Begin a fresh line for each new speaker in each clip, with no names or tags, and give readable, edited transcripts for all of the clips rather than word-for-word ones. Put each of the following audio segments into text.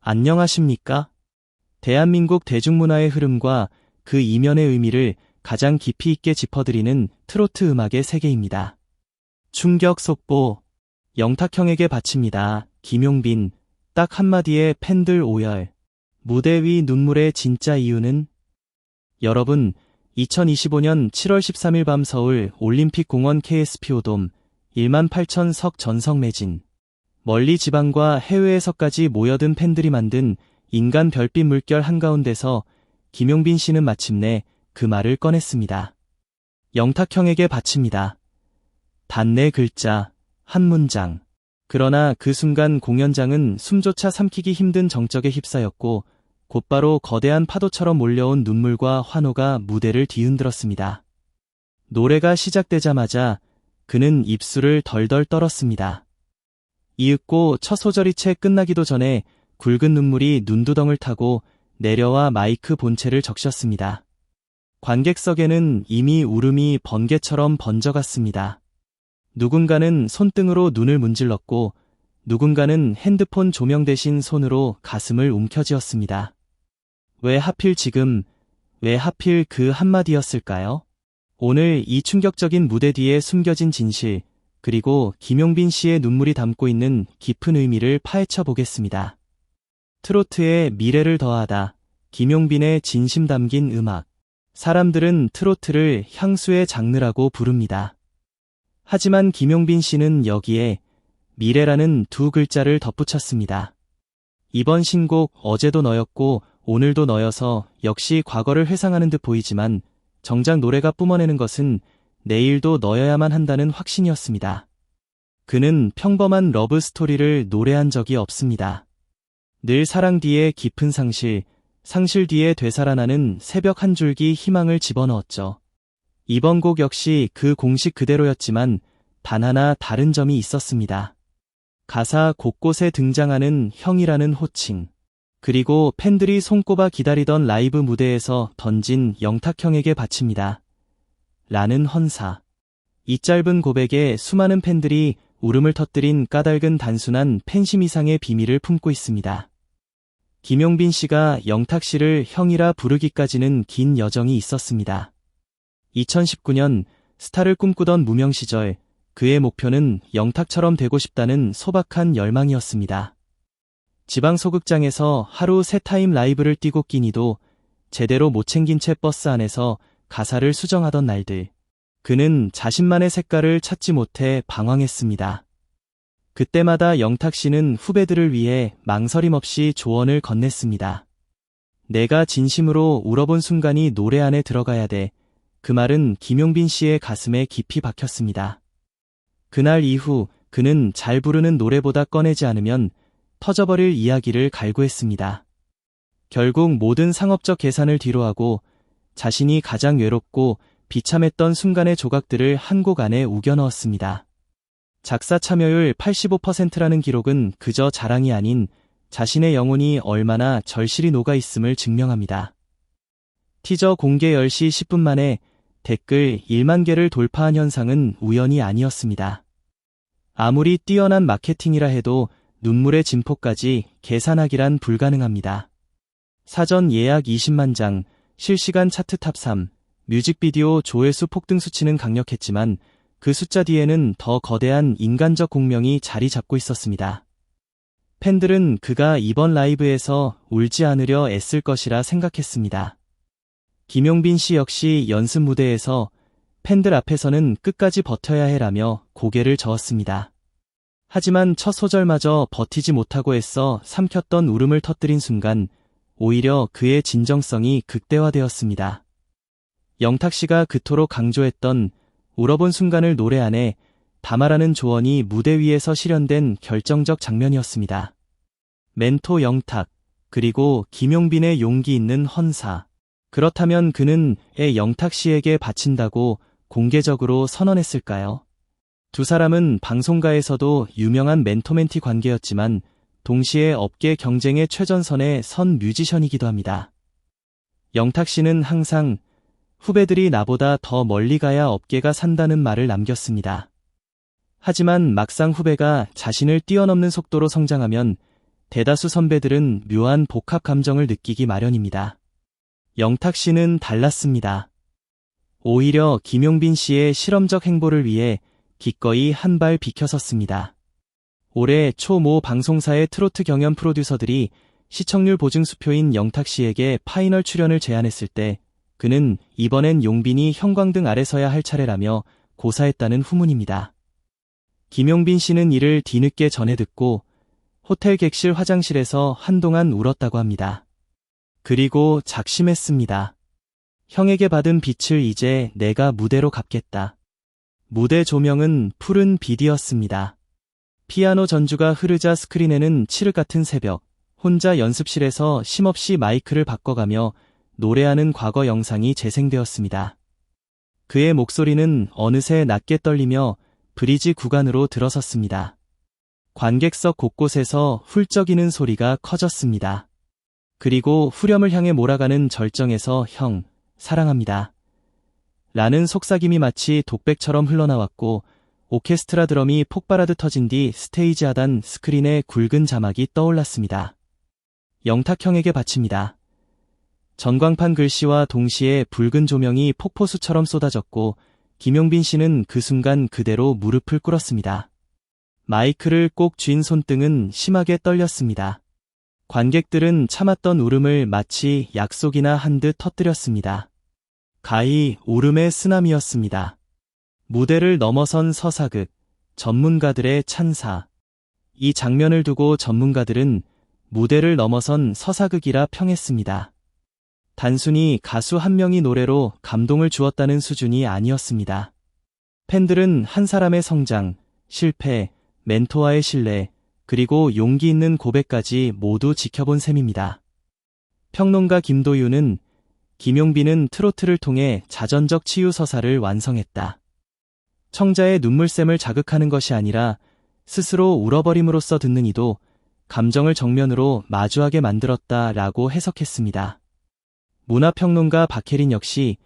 안녕하십니까? 대한민국 대중문화의 흐름과 그 이면의 의미를 가장 깊이 있게 짚어드리는 트로트 음악의 세계입니다. 충격 속보, 영탁형에게 바칩니다. 김용빈, 딱 한마디에 팬들 오열. 무대 위 눈물의 진짜 이유는? 여러분, 2025년 7월 13일 밤 서울 올림픽공원 KSPO돔 18,000석 전석 매진. 멀리 지방과 해외에서까지 모여든 팬들이 만든 인간 별빛 물결 한가운데서 김용빈 씨는 마침내 그 말을 꺼냈습니다. 영탁형에게 바칩니다. 단 4글자, 한 문장. 그러나 그 순간 공연장은 숨조차 삼키기 힘든 정적에 휩싸였고 곧바로 거대한 파도처럼 몰려온 눈물과 환호가 무대를 뒤흔들었습니다. 노래가 시작되자마자 그는 입술을 덜덜 떨었습니다. 이윽고 첫 소절이 채 끝나기도 전에 굵은 눈물이 눈두덩을 타고 내려와 마이크 본체를 적셨습니다. 관객석에는 이미 울음이 번개처럼 번져갔습니다. 누군가는 손등으로 눈을 문질렀고 누군가는 핸드폰 조명 대신 손으로 가슴을 움켜쥐었습니다. 왜 하필 지금, 왜 하필 그 한마디였을까요? 오늘 이 충격적인 무대 뒤에 숨겨진 진실, 그리고 김용빈 씨의 눈물이 담고 있는 깊은 의미를 파헤쳐 보겠습니다. 트로트의 미래를 더하다, 김용빈의 진심 담긴 음악. 사람들은 트로트를 향수의 장르라고 부릅니다. 하지만 김용빈 씨는 여기에 미래라는 2글자를 덧붙였습니다. 이번 신곡 어제도 너였고 오늘도 너여서 역시 과거를 회상하는 듯 보이지만 정작 노래가 뿜어내는 것은 내일도 너여야만 한다는 확신이었습니다. 그는 평범한 러브 스토리를 노래한 적이 없습니다. 늘 사랑 뒤에 깊은 상실, 상실 뒤에 되살아나는 새벽 한 줄기 희망을 집어넣었죠. 이번 곡 역시 그 공식 그대로였지만 단 하나 다른 점이 있었습니다. 가사 곳곳에 등장하는 형이라는 호칭, 그리고 팬들이 손꼽아 기다리던 라이브 무대에서 던진 영탁형에게 바칩니다. 라는 헌사. 이 짧은 고백에 수많은 팬들이 울음을 터뜨린 까닭은 단순한 팬심 이상의 비밀을 품고 있습니다. 김용빈 씨가 영탁 씨를 형이라 부르기까지는 긴 여정이 있었습니다. 2019년 스타를 꿈꾸던 무명 시절 그의 목표는 영탁처럼 되고 싶다는 소박한 열망이었습니다. 지방 소극장에서 하루 3타임 라이브를 뛰고 끼니도 제대로 못 챙긴 채 버스 안에서 가사를 수정하던 날들. 그는 자신만의 색깔을 찾지 못해 방황했습니다. 그때마다 영탁 씨는 후배들을 위해 망설임 없이 조언을 건넸습니다. 내가 진심으로 울어본 순간이 노래 안에 들어가야 돼. 그 말은 김용빈 씨의 가슴에 깊이 박혔습니다. 그날 이후 그는 잘 부르는 노래보다 꺼내지 않으면 터져버릴 이야기를 갈구했습니다. 결국 모든 상업적 계산을 뒤로하고 자신이 가장 외롭고 비참했던 순간의 조각들을 한 곡 안에 우겨 넣었습니다. 작사 참여율 85%라는 기록은 그저 자랑이 아닌 자신의 영혼이 얼마나 절실히 녹아있음을 증명합니다. 티저 공개 10시 10분 만에 댓글 1만 개를 돌파한 현상은 우연이 아니었습니다. 아무리 뛰어난 마케팅이라 해도 눈물의 진폭까지 계산하기란 불가능합니다. 사전 예약 20만 장, 실시간 차트 탑 3, 뮤직비디오 조회수 폭등 수치는 강력했지만 그 숫자 뒤에는 더 거대한 인간적 공명이 자리 잡고 있었습니다. 팬들은 그가 이번 라이브에서 울지 않으려 애쓸 것이라 생각했습니다. 김용빈 씨 역시 연습 무대에서 팬들 앞에서는 끝까지 버텨야 해라며 고개를 저었습니다. 하지만 첫 소절마저 버티지 못하고 애써 삼켰던 울음을 터뜨린 순간 오히려 그의 진정성이 극대화되었습니다. 영탁 씨가 그토록 강조했던 울어본 순간을 노래 안에 담아라는 조언이 무대 위에서 실현된 결정적 장면이었습니다. 멘토 영탁, 그리고 김용빈의 용기 있는 헌사. 그렇다면 그는 영탁 씨에게 바친다고 공개적으로 선언했을까요? 두 사람은 방송가에서도 유명한 멘토-멘티 관계였지만 동시에 업계 경쟁의 최전선에 선 뮤지션이기도 합니다. 영탁 씨는 항상 후배들이 나보다 더 멀리 가야 업계가 산다는 말을 남겼습니다. 하지만 막상 후배가 자신을 뛰어넘는 속도로 성장하면 대다수 선배들은 묘한 복합 감정을 느끼기 마련입니다. 영탁 씨는 달랐습니다. 오히려 김용빈 씨의 실험적 행보를 위해 기꺼이 한 발 비켜섰습니다. 올해 초 모 방송사의 트로트 경연 프로듀서들이 시청률 보증 수표인 영탁 씨에게 파이널 출연을 제안했을 때 그는 이번엔 용빈이 형광등 아래 서야 할 차례라며 고사했다는 후문입니다. 김용빈 씨는 이를 뒤늦게 전해 듣고 호텔 객실 화장실에서 한동안 울었다고 합니다. 그리고 작심했습니다. 형에게 받은 빚을 이제 내가 무대로 갚겠다. 무대 조명은 푸른 빛이었습니다. 피아노 전주가 흐르자 스크린에는 칠흑 같은 새벽, 혼자 연습실에서 쉼없이 마이크를 바꿔가며 노래하는 과거 영상이 재생되었습니다. 그의 목소리는 어느새 낮게 떨리며 브리지 구간으로 들어섰습니다. 관객석 곳곳에서 훌쩍이는 소리가 커졌습니다. 그리고 후렴을 향해 몰아가는 절정에서 형, 사랑합니다. 라는 속삭임이 마치 독백처럼 흘러나왔고 오케스트라 드럼이 폭발하듯 터진 뒤 스테이지 하단 스크린에 굵은 자막이 떠올랐습니다. 영탁 형에게 바칩니다. 전광판 글씨와 동시에 붉은 조명이 폭포수처럼 쏟아졌고 김용빈 씨는 그 순간 그대로 무릎을 꿇었습니다. 마이크를 꼭 쥔 손등은 심하게 떨렸습니다. 관객들은 참았던 울음을 마치 약속이나 한 듯 터뜨렸습니다. 가히 울음의 쓰나미였습니다. 무대를 넘어선 서사극, 전문가들의 찬사. 이 장면을 두고 전문가들은 무대를 넘어선 서사극이라 평했습니다. 단순히 가수 한 명이 노래로 감동을 주었다는 수준이 아니었습니다. 팬들은 한 사람의 성장, 실패, 멘토와의 신뢰, 그리고 용기 있는 고백까지 모두 지켜본 셈입니다. 평론가 김도윤은 김용빈은 트로트를 통해 자전적 치유 서사를 완성했다. 청자의 눈물샘을 자극하는 것이 아니라 스스로 울어버림으로써 듣는 이도 감정을 정면으로 마주하게 만들었다라고 해석했습니다. 문화평론가 박혜린 역시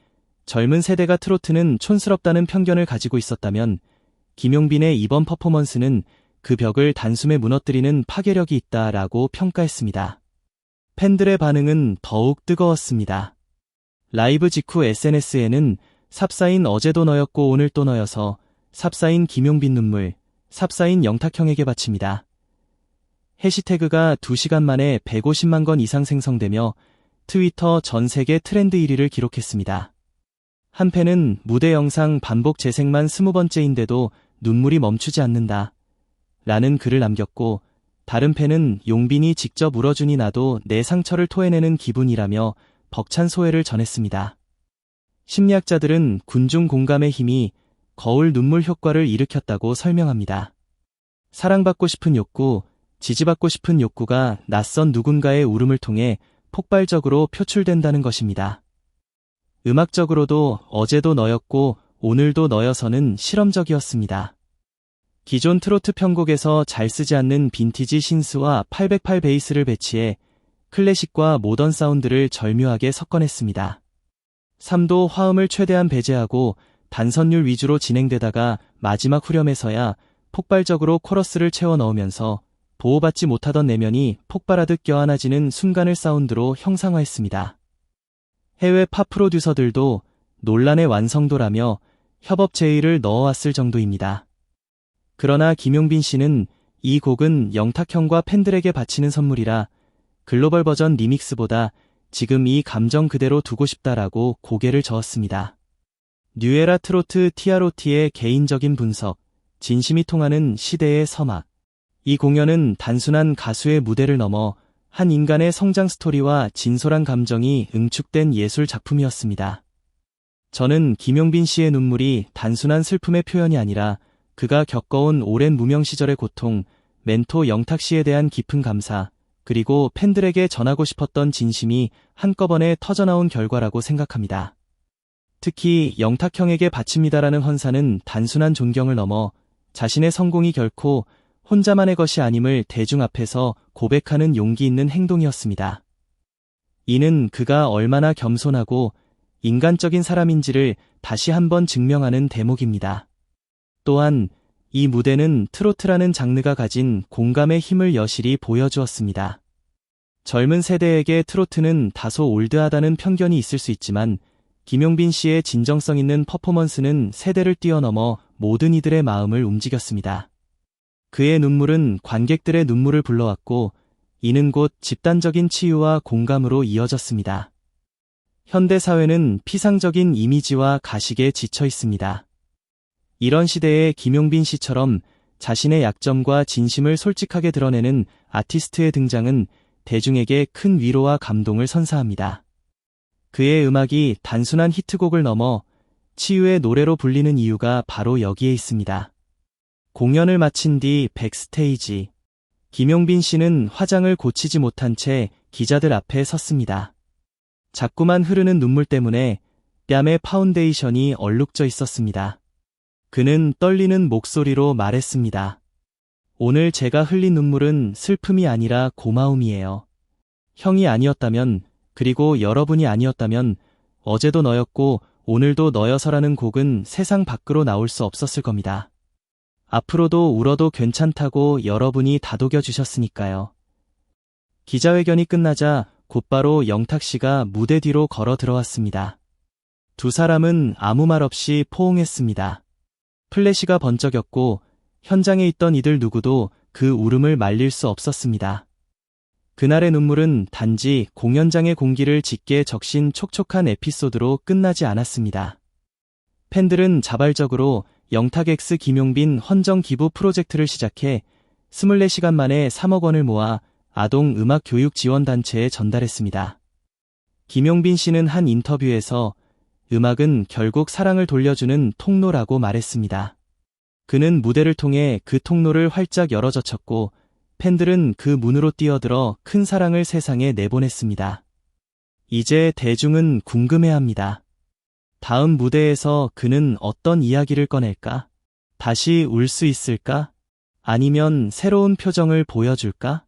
젊은 세대가 트로트는 촌스럽다는 편견을 가지고 있었다면 김용빈의 이번 퍼포먼스는 그 벽을 단숨에 무너뜨리는 파괴력이 있다라고 평가했습니다. 팬들의 반응은 더욱 뜨거웠습니다. 라이브 직후 SNS에는 삽사인 어제도 너였고 오늘 또 너여서 삽사인 김용빈 눈물, 삽사인 영탁 형에게 바칩니다. 해시태그가 2시간 만에 150만 건 이상 생성되며 트위터 전 세계 트렌드 1위를 기록했습니다. 한 팬은 무대 영상 반복 재생만 20번째인데도 눈물이 멈추지 않는다. 라는 글을 남겼고 다른 팬은 용빈이 직접 울어주니 나도 내 상처를 토해내는 기분이라며 벅찬 소회를 전했습니다. 심리학자들은 군중 공감의 힘이 거울 눈물 효과를 일으켰다고 설명합니다. 사랑받고 싶은 욕구, 지지받고 싶은 욕구가 낯선 누군가의 울음을 통해 폭발적으로 표출된다는 것입니다. 음악적으로도 어제도 너였고 오늘도 너여서는 실험적이었습니다. 기존 트로트 편곡에서 잘 쓰지 않는 빈티지 신스와 808 베이스를 배치해 클래식과 모던 사운드를 절묘하게 섞어냈습니다. 3도 화음을 최대한 배제하고 단선율 위주로 진행되다가 마지막 후렴에서야 폭발적으로 코러스를 채워 넣으면서 보호받지 못하던 내면이 폭발하듯 껴안아지는 순간을 사운드로 형상화했습니다. 해외 팝 프로듀서들도 논란의 완성도라며 협업 제의를 넣어왔을 정도입니다. 그러나 김용빈 씨는 이 곡은 영탁 형과 팬들에게 바치는 선물이라 글로벌 버전 리믹스보다 지금 이 감정 그대로 두고 싶다라고 고개를 저었습니다. 뉴에라 트로트 TROT의 개인적인 분석, 진심이 통하는 시대의 서막. 이 공연은 단순한 가수의 무대를 넘어 한 인간의 성장 스토리와 진솔한 감정이 응축된 예술 작품이었습니다. 저는 김용빈 씨의 눈물이 단순한 슬픔의 표현이 아니라 그가 겪어온 오랜 무명 시절의 고통, 멘토 영탁 씨에 대한 깊은 감사, 그리고 팬들에게 전하고 싶었던 진심이 한꺼번에 터져나온 결과라고 생각합니다. 특히 영탁 형에게 바칩니다라는 헌사는 단순한 존경을 넘어 자신의 성공이 결코 혼자만의 것이 아님을 대중 앞에서 고백하는 용기 있는 행동이었습니다. 이는 그가 얼마나 겸손하고 인간적인 사람인지를 다시 한번 증명하는 대목입니다. 또한 이 무대는 트로트라는 장르가 가진 공감의 힘을 여실히 보여주었습니다. 젊은 세대에게 트로트는 다소 올드하다는 편견이 있을 수 있지만 김용빈 씨의 진정성 있는 퍼포먼스는 세대를 뛰어넘어 모든 이들의 마음을 움직였습니다. 그의 눈물은 관객들의 눈물을 불러왔고 이는 곧 집단적인 치유와 공감으로 이어졌습니다. 현대 사회는 피상적인 이미지와 가식에 지쳐 있습니다. 이런 시대에 김용빈 씨처럼 자신의 약점과 진심을 솔직하게 드러내는 아티스트의 등장은 대중에게 큰 위로와 감동을 선사합니다. 그의 음악이 단순한 히트곡을 넘어 치유의 노래로 불리는 이유가 바로 여기에 있습니다. 공연을 마친 뒤 백스테이지. 김용빈 씨는 화장을 고치지 못한 채 기자들 앞에 섰습니다. 자꾸만 흐르는 눈물 때문에 뺨에 파운데이션이 얼룩져 있었습니다. 그는 떨리는 목소리로 말했습니다. 오늘 제가 흘린 눈물은 슬픔이 아니라 고마움이에요. 형이 아니었다면, 그리고 여러분이 아니었다면 어제도 너였고 오늘도 너여서라는 곡은 세상 밖으로 나올 수 없었을 겁니다. 앞으로도 울어도 괜찮다고 여러분이 다독여 주셨으니까요. 기자회견이 끝나자 곧바로 영탁 씨가 무대 뒤로 걸어 들어왔습니다. 두 사람은 아무 말 없이 포옹했습니다. 플래시가 번쩍였고 현장에 있던 이들 누구도 그 울음을 말릴 수 없었습니다. 그날의 눈물은 단지 공연장의 공기를 짙게 적신 촉촉한 에피소드로 끝나지 않았습니다. 팬들은 자발적으로 영탁 x 김용빈 헌정 기부 프로젝트를 시작해 24시간 만에 3억 원을 모아 아동 음악 교육 지원 단체에 전달했습니다. 김용빈 씨는 한 인터뷰에서 음악은 결국 사랑을 돌려주는 통로라고 말했습니다. 그는 무대를 통해 그 통로를 활짝 열어젖혔고 팬들은 그 문으로 뛰어들어 큰 사랑을 세상에 내보냈습니다. 이제 대중은 궁금해합니다. 다음 무대에서 그는 어떤 이야기를 꺼낼까? 다시 울 수 있을까? 아니면 새로운 표정을 보여줄까?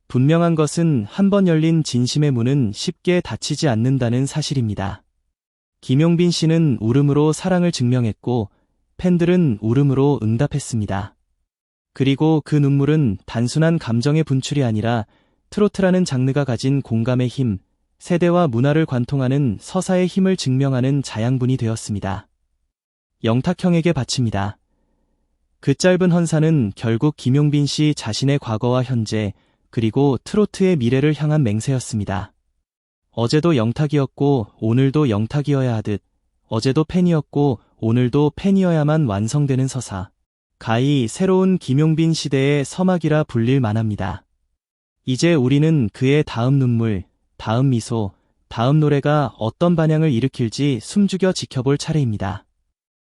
분명한 것은 한 번 열린 진심의 문은 쉽게 닫히지 않는다는 사실입니다. 김용빈 씨는 울음으로 사랑을 증명했고 팬들은 울음으로 응답했습니다. 그리고 그 눈물은 단순한 감정의 분출이 아니라 트로트라는 장르가 가진 공감의 힘, 세대와 문화를 관통하는 서사의 힘을 증명하는 자양분이 되었습니다. 영탁형에게 바칩니다. 그 짧은 헌사는 결국 김용빈 씨 자신의 과거와 현재, 그리고 트로트의 미래를 향한 맹세였습니다. 어제도 영탁이었고 오늘도 영탁이어야 하듯, 어제도 팬이었고 오늘도 팬이어야만 완성되는 서사. 가히 새로운 김용빈 시대의 서막이라 불릴 만합니다. 이제 우리는 그의 다음 눈물, 다음 미소, 다음 노래가 어떤 반향을 일으킬지 숨죽여 지켜볼 차례입니다.